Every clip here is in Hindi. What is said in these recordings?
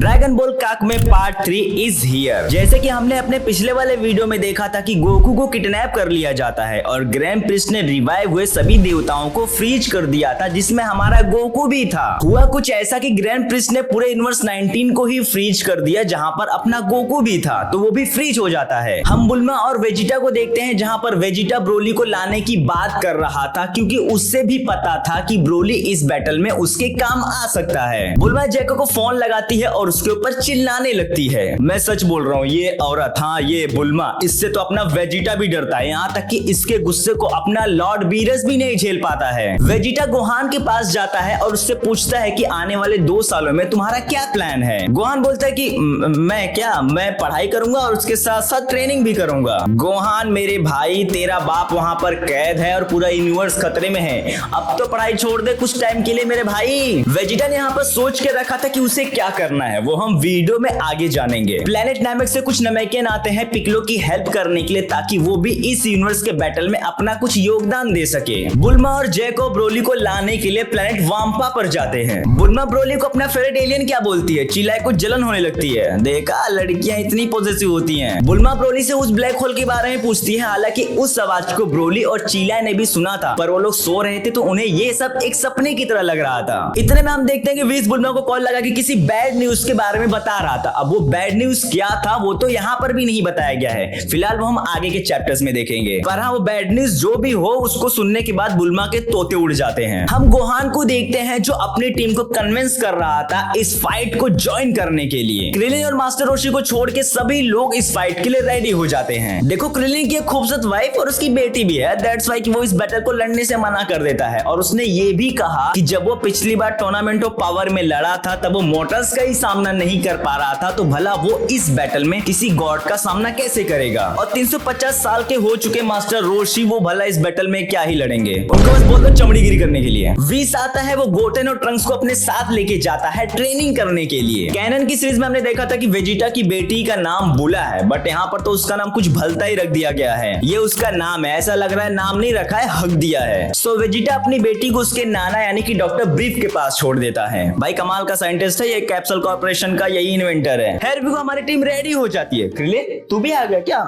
ड्रैगन बॉल काक में पार्ट 3 इज हियर। जैसे कि हमने अपने पिछले वाले वीडियो में देखा था कि गोकू को किडनैप कर लिया जाता है और ग्रैंड प्रिस्ट ने रिवाइव हुए सभी देवताओं को फ्रीज कर दिया था, जिसमें हमारा गोकू भी था। हुआ कुछ ऐसा कि ग्रैंड प्रिस्ट ने पूरे यूनिवर्स 19 को ही फ्रीज कर दिया, जहां पर अपना गोकू भी था, तो वो भी फ्रीज हो जाता है। हम बुल्मा और वेजिटा को देखते हैं, जहां पर वेजिटा ब्रोली को लाने की बात कर रहा था, क्योंकि उससे भी पता था कि ब्रोली इस बैटल में उसके काम आ सकता है। बुल्मा जैको को फोन लगाती है और उसके ऊपर चिल्लाने लगती है। मैं सच बोल रहा हूँ, ये औरत, हाँ ये बुल्मा, इससे तो अपना वेजिटा भी डरता है, यहाँ तक कि इसके गुस्से को अपना लॉर्ड बीरस भी नहीं झेल पाता है। वेजिटा गोहान के पास जाता है और उससे पूछता है कि आने वाले 2 सालों में तुम्हारा क्या प्लान है। गोहान बोलता है कि मैं पढ़ाई करूंगा और उसके साथ साथ ट्रेनिंग भी करूंगा। गोहान मेरे भाई, तेरा बाप वहां पर कैद है और पूरा यूनिवर्स खतरे में है, अब तो पढ़ाई छोड़ दे कुछ टाइम के लिए मेरे भाई। वेजिटा ने यहाँ पर सोच के रखा था कि उसे क्या करना है, वो हम वीडियो में आगे जानेंगे। प्लेनेट नामेक से कुछ नमेकियन आते हैं पिकलो की हेल्प करने के लिए, ताकि वो भी इस यूनिवर्स के बैटल में अपना कुछ योगदान दे सके। बुल्मा और जैको ब्रोली को लाने के लिए प्लेनेट वाम्पा पर जाते हैं। बुल्मा ब्रोली को अपना फेवरेट एलियन क्या बोलती है, चिल्लाए को जलन होने लगती है। देखा, लड़कियां इतनी पॉजिटिव होती हैं। बुल्मा ब्रोली से उस ब्लैक होल के बारे में पूछती है, हालांकि उस आवाज को ब्रोली और चिल्लाए ने भी सुना था, पर वो लोग सो रहे थे तो उन्हें ये सब एक सपने की तरह लग रहा था। इतने में हम देखते हैं कि वीस बुल्मा को कॉल लगा के किसी बैड न्यूज के बारे में बता रहा था। अब वो बैड न्यूज क्या था वो तो यहाँ पर भी नहीं बताया गया है, फिलहाल वो हम आगे के चैप्टर्स में देखेंगे। पर हाँ, वो बैड न्यूज जो भी हो, उसको सुनने के बाद बुल्मा के तोते उड़ जाते हैं। हम गोहान को देखते हैं जो अपनी टीम को कन्विंस कर रहा था इस फाइट को ज्वाइन करने के लिए। क्रिलिन और मास्टर रोशी को छोड़ के सभी लोग इस फाइट के लिए रेडी हो जाते हैं। देखो, क्रिलिन की एक खूबसूरत वाइफ और उसकी बेटी भी है, दैट्स व्हाई वो इस बैटल को लड़ने से मना कर देता है। और उसने ये भी कहा कि जब वो पिछली बार टूर्नामेंट ऑफ पावर में लड़ा था तब वो मोर्टल्स का ही सामना नहीं कर पा रहा था, तो भला वो इस बैटल में किसी गॉड का सामना कैसे करेगा। और 350 साल के हो चुके मास्टर रोशी, वो भला इस बैटल में क्या ही लड़ेंगे, उनको बस बोल दो चमड़ीगिरी करने के लिए। वीस आता है, वो गोटेन और ट्रंक्स को अपने साथ लेके जाता है ट्रेनिंग करने के लिए। कैनन की सीरीज में हमने देखा था कि वेजिटा की बेटी का नाम बुला है, बट यहाँ पर तो उसका नाम कुछ भलता ही रख दिया गया है। ये उसका नाम है, ऐसा लग रहा है नाम नहीं रखा है, हक दिया है। सो वेजिटा अपनी बेटी को उसके नाना यानी कि डॉक्टर ब्रीफ के पास छोड़ देता है। भाई कमाल का साइंटिस्ट है ये, कैप्सूल कॉर्पोरेशन का यही इन्वेंटर है। खैर भी हमारी टीम रेडी हो जाती है। क्रिलिन तू भी आ गया क्या?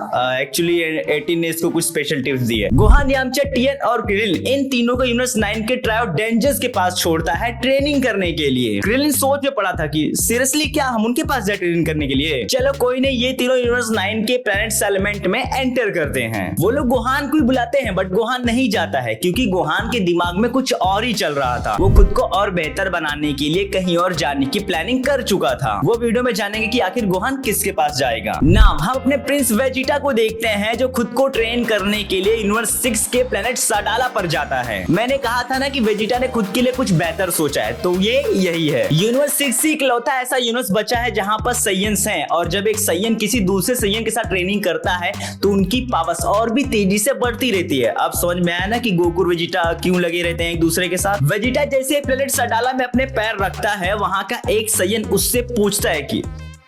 एक्चुअली 18 ने इसको कुछ स्पेशल टिप्स दी है। गोहान, यामचा, टियन और क्रिलिन, इन तीनों को यूनिवर्स 9 के ट्रायो डेंजर्स के पास छोड़ता है ट्रेनिंग करने के लिए। क्रिलिन सोच में पड़ा था कि सीरियसली क्या हम उनके पास जाए ट्रेनिंग करने के लिए? चलो कोई नहीं, ये तीनों यूनिवर्स 9 के प्लैनेट्स एलिमेंट में एंटर करते हैं। वो लोग गोहान को ही बुलाते हैं, बट गोहान नहीं जाता है, क्योंकि गोहान के दिमाग में कुछ और ही चल रहा था। वो खुद को और बेहतर बनाने के लिए कहीं और जाने की प्लानिंग कर चुका था। वो वीडियो में जानेंगे कि आखिर गोहान किसके पास जाएगा। नाम, हम अपने प्रिंस वेजिटा को देखते हैं, जो खुद को ट्रेन करने के लिए यूनिवर्स 6 के प्लेनेट साडाला पर जाता है। मैंने कहा था ना कि वेजिटा ने खुद के लिए कुछ बेहतर सोचा है, तो ये यही है। यूनिवर्स 6 ही इकलौता ऐसा यूनिवर्स बचा है जहां पर साइयंस हैं, और जब एक साइयन किसी दूसरे साइयन के साथ ट्रेनिंग करता है तो उनकी पावर्स और भी तेजी से बढ़ती रहती है। अब समझ में आया ना कि गोकू और वेजिटा क्यों लगे रहते हैं एक दूसरे के साथ। वेजिटा जैसे प्लेनेट साडाला में अपने पैर रखता है, वहां का एक साइयन उससे पूछता है कि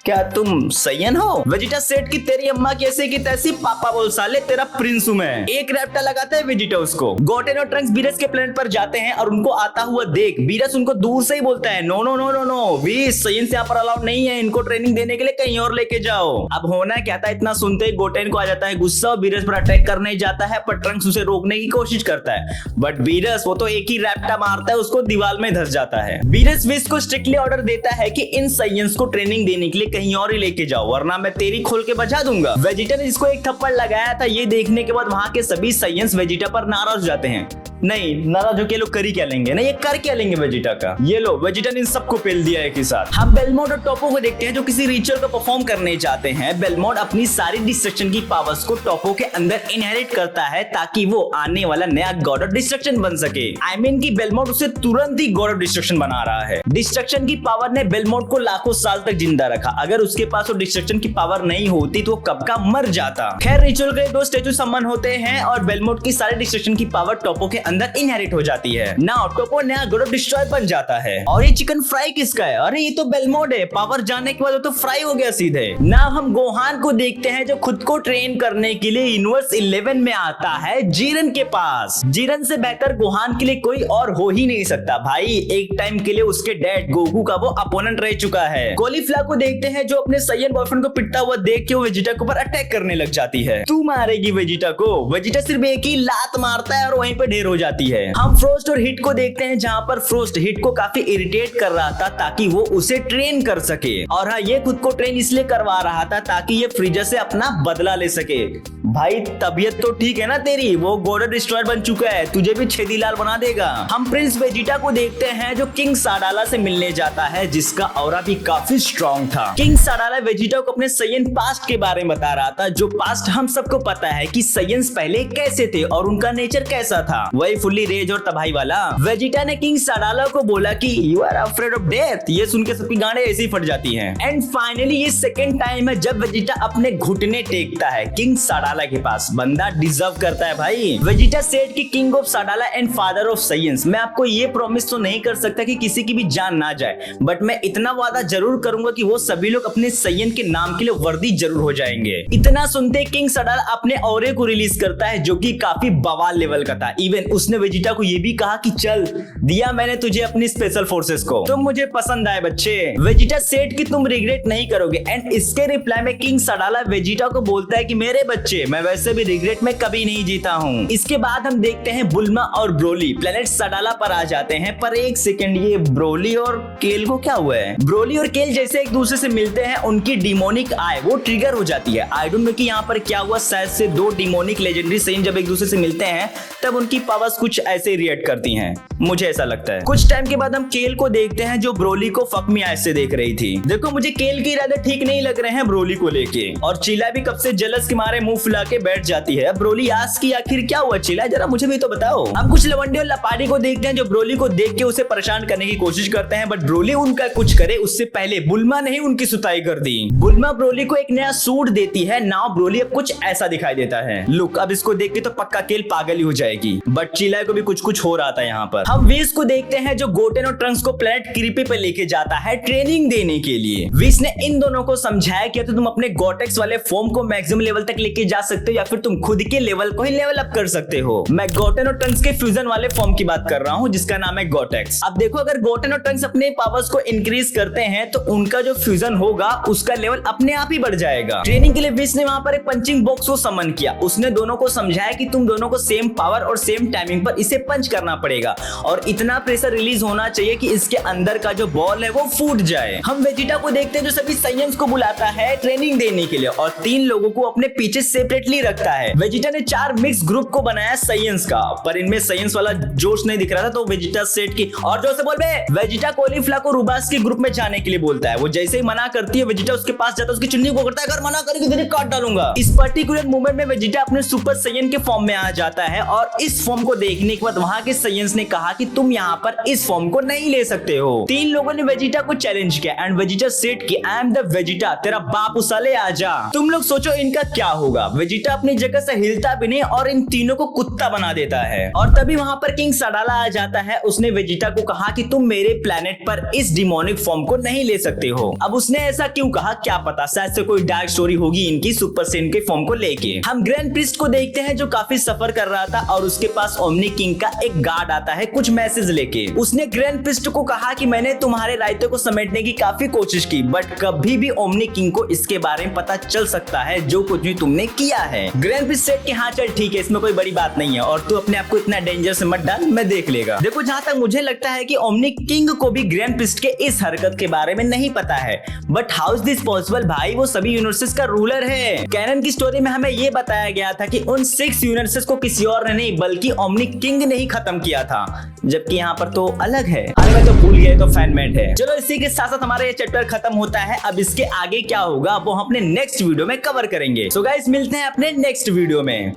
क्या तुम सयन हो? वेजिटा सेठ की तेरी अम्मा कैसे की तैसी, पापा बोल साले तेरा प्रिंस हूं मैं। एक रैप्टा लगाता है वेजिटा उसको। गोटेन और ट्रंक्स बीरस के प्लेनेट पर जाते हैं और उनको आता हुआ देख बीरस उनको दूर से ही बोलता है, no no no no no, बीस सयन से यहाँ पर अलाउड नहीं है, इनको ट्रेनिंग देने के लिए कहीं और लेके जाओ। अब होना क्या था, इतना सुनते ही गोटेन को आ जाता है गुस्सा, बीरस पर अटैक करने जाता है, पर ट्रंक्स उसे रोकने की कोशिश करता है, बट बीरस वो तो एक ही रैप्टा मारता है, उसको दीवार में धंस जाता है। बीरस विस को स्ट्रिक्टली ऑर्डर देता है कि इन सयंस को ट्रेनिंग देने के लिए कहीं और ही लेके जाओ, वरना मैं तेरी खोल के बचा दूंगा। वेजिटा ने इसको एक थप्पड़ लगाया था। ये देखने के बाद वहां के सभी साइयंस वेजिटा पर नाराज हो जाते हैं। नहीं, नाराज होके लोग करी क्या लेंगे, नहीं ये कर क्या लेंगे वेजिटा का। ये लो, वेजिटा ने इन सबको पेल दिया एक ही साथ। हम बेलमोड और टोपो को देखते हैं जो किसी रिचुअल को परफॉर्म करने जाते हैं। बेलमोड अपनी सारी डिस्ट्रक्शन की पावर्स को टोपो के अंदर इनहेरिट करता है, ताकि वो आने वाला नया गॉड ऑफ डिस्ट्रक्शन बन सके। आई मीन कि बेलमोड उसे तुरंत ही गॉड ऑफ डिस्ट्रक्शन बना रहा है। डिस्ट्रक्शन की पावर ने बेलमोड को लाखों साल तक जिंदा रखा। अगर उसके पास वो डिस्ट्रक्शन की पावर नहीं होती तो कब का मर जाता। खैर, रिचुअल के 2 स्टेचू सम्मान होते हैं और बेलमोड की सारी डिस्ट्रक्शन की पावर टोपो के अंदर इनहेरिट हो जाती है। नाउ टोपो नया गॉड ऑफ डिस्ट्रॉय बन जाता है। और ये चिकन फ्राई किसका है? अरे ये तो बेलमोड है। पावर जाने के बाद वो तो फ्राई हो गया सीधे। नाउ हम गोहान को देखते हैं जो खुद को ट्रेन करने के लिए यूनिवर्स 11 में आता है जीरन के पास। जीरन से बेहतर गोहान के लिए कोई और हो ही नहीं सकता भाई। एक टाइम के लिए उसके डैड गोकू का वो अपोनेंट रह चुका है। कॉलीफ्लावर को देखते हैं जो अपने सैयन बॉयफ्रेंड को पिटता हुआ देख के वो वेजिटा के ऊपर अटैक करने लग जाती है। तू मारेगी वेजिटा को? वेजिटा सिर्फ एक ही लात मारता है और वहीं पे ढेर हो जाती है। हम फ्रोस्ट और हिट को देखते हैं जहाँ पर फ्रोस्ट हिट को काफी इरिटेट कर रहा था ताकि वो उसे ट्रेन कर सके। और हाँ, ये खुद को ट्रेन इसलिए करवा रहा था ताकि ये फ्रीजर से अपना बदला ले सके। भाई तबीयत तो ठीक है ना तेरी? वो गॉड ऑफ डिस्ट्रॉयर बन चुका है, तुझे भी छेदीलाल बना देगा। हम प्रिंस वेजिटा को देखते हैं जो किंग साडाला से मिलने जाता है जिसका ऑरा भी काफी स्ट्रॉन्ग था। किंग साडाला वेजिटा को अपने सैयन पास्ट के बारे में बता रहा था, जो पास्ट हम सबको पता है कि सैयन्स पहले कैसे थे और उनका नेचर कैसा था, वही फुल्ली रेज और तबाही वाला। वेजिटा ने किंग साडाला को बोला कि you are afraid of death. ये सुन के सबकी गांडें ऐसे ही फट जाती हैं। एंड फाइनली ये सेकंड टाइम है जब वेजिटा अपने घुटने टेकता है किंग साडाला के पास। बंदा डिजर्व करता है भाई। वेजिटा सेड कि king of Sadala and father of science, मैं आपको ये प्रॉमिस तो नहीं कर सकता कि किसी की भी जान ना जाए, बट मैं इतना वादा जरूर करूंगा कि वो सभी लोग अपने सैयन के नाम के लिए वर्दी जरूर हो जाएंगे। इतना सुनते किंग साडाला अपने ऑरे को रिलीज करता है जो कि काफी बवाल लेवल का था। इवन उसने वेजिटा को ये भी कहा कि चल दिया मैंने तुझे अपनी स्पेशल फोर्सेस को, तुम मुझे पसंद आए बच्चे। वेजिटा सेड कि तुम रिग्रेट नहीं करोगे। एंड इसके रिप्लाई में किंग साडाला वेजिटा को बोलता है कि मेरे बच्चे, मैं वैसे भी रिग्रेट में कभी नहीं जीता हूँ। इसके बाद हम देखते हैं बुल्मा और ब्रोली प्लेनेट साडाला पर आ जाते हैं। पर एक सेकंड, ये ब्रोली और केल को क्या हुआ है? ब्रोली और केल जैसे एक दूसरे से मिलते हैं उनकी डिमोनिक आई वो ट्रिगर हो जाती है। आई डोंट नो कि यहाँ पर क्या हुआ, शायद से दो डिमोनिक लेजेंडरी सेन जब एक दूसरे से मिलते हैं तब उनकी पावर्स कुछ ऐसे रिएक्ट करती हैं, मुझे ऐसा लगता है। कुछ टाइम के बाद हम केल को देखते हैं जो ब्रोली को फक मी आइज से देख रही थी। देखो मुझे केल के इरादे ठीक नहीं लग रहे हैं ब्रोली को लेके। और चीला भी कब से जलस के मारे मुंह फुला के बैठ जाती है। ब्रोली आज की आखिर क्या हुआ चीला, जरा मुझे भी तो बताओ। हम कुछ लवंडे और लपाड़ी को देखते हैं जो ब्रोली को देख के उसे परेशान करने की कोशिश करते हैं, बट ब्रोली उनका कुछ करे उससे पहले बुल्मा ने ही उनकी सुताई कर दी। बुल्मा ब्रोली को एक नया सूट देती है। नाउ ब्रोली अब कुछ ऐसा दिखाई देता है। लुक, अब इसको देख के तो पक्का केल पागल ही हो जाएगी, बट चीला को भी कुछ हो रहा था यहाँ पर। हम विस को देखते हैं जो गोटेन और ट्रंक्स को प्लेनेट क्रीपी पे लेके जाता है ट्रेनिंग देने के लिए। विस ने इन दोनों को समझाया कि तो तुम अपने गोटेक्स वाले फॉर्म को मैक्सिमम लेवल तक लेके जा सकते हो या फिर तुम खुद के लेवल को ही लेवल अप कर सकते हो। मैं गोटेन और ट्रंक्स के फ्यूजन वाले फॉर्म की बात कर रहा हूँ जिसका नाम है गोटेक्स। अब देखो, अगर गोटेन और ट्रंक्स अपने पावर्स को इंक्रीज करते हैं तो उनका जो फ्यूजन होगा उसका लेवल अपने आप ही बढ़ जाएगा। ट्रेनिंग के लिए विस ने वहां पर एक पंचिंग बॉक्स को समन किया। उसने दोनों को समझाया कि तुम दोनों को सेम पावर और सेम टाइमिंग पर इसे पंच करना पड़ेगा और इतना प्रेशर रिलीज होना चाहिए कि इसके अंदर का जो बॉल है वो फूट जाए। हम वेजिटा को देखते हैं जो सभी साइंस को बुलाता है ट्रेनिंग देने के लिए और 3 लोगों को अपने पीछे सेपरेटली रखता है। वेजिटा ने 4 मिक्स ग्रुप को बनाया साइंस का, पर इनमें साइंस वाला जोश नहीं दिख रहा था तो वेजिटा सेट की और जो से बोल बे। वेजिटा कॉलीफ्लावर को रुबास के ग्रुप में जाने के लिए बोलता है। वो जैसे ही मना करती है वेजिटा उसके पास जाता है, उसकी चुन्नी को पकड़ता है, अगर मना करेगी तो काट डालूंगा। इस पर्टिकुलर मोमेंट में वेजिटा अपने सुपर साइयन के फॉर्म में आ जाता है और इस फॉर्म को देखने के बाद वहां के साइंस ने कहा कि तुम यहाँ पर इस फॉर्म को नहीं ले सकते हो। 3 लोगों ने वेजिटा को चैलेंज किया एंड वेजिटा सेट की आई एम द वेजिटा, तेरा बाप उसाले आजा। तुम लोग सोचो इनका क्या होगा। वेजिटा अपनी जगह से हिलता भी नहीं और इन तीनों को कुत्ता बना देता है। और तभी वहां पर किंग साडाला आ जाता है। उसने वेजिटा को कहा कि तुम मेरे प्लेनेट पर इस डिमोनिक फॉर्म को नहीं ले सकते हो। अब उसने ऐसा क्यों कहा क्या पता, शायद से कोई डार्क स्टोरी होगी इनकी सुपर सेन के फॉर्म को लेके। हम ग्रैंड प्रिस्ट को देखते हैं जो काफी सफर कर रहा था और उसके पास ओमनी किंग का एक गार्ड आता है कुछ मैसेज लेके। उसने ग्रैंड प्रिस्ट को कहा कि मैंने तुम्हारे रायते को समेटने की काफी कोशिश की, बट कभी भी ओमनी किंग को इसके बारे में पता चल सकता है जो कुछ भी तुमने किया है। ग्रैंड प्रिस्ट सेड कि हाँ चल ठीक है, इसमें कोई बड़ी बात नहीं है और तू अपने आप को इतना डेंजर से मत डाल, मैं देख लेगा। देखो जहां तक मुझे लगता है कि ओमनी किंग को भी ग्रैंड प्रिस्ट के इस हरकत के बारे में नहीं पता है, but how is this possible भाई, वो सभी यूनिवर्सेस का रूलर है। कैनन की स्टोरी में हमें ये बताया गया था कि उन 6 यूनिवर्सेस को किसी और ने नहीं बल्कि ओमनी किंग ने ही खत्म किया था, जबकि यहाँ पर तो अलग है। अरे मैं तो भूल गया, तो फैनमेट है। चलो इसी के साथ साथ हमारा ये चैप्टर खत्म होता है। अब इसके आगे क्या होगा वो हम अपने नेक्स्ट वीडियो में कवर करेंगे। सो गाइस मिलते हैं अपने नेक्स्ट वीडियो में।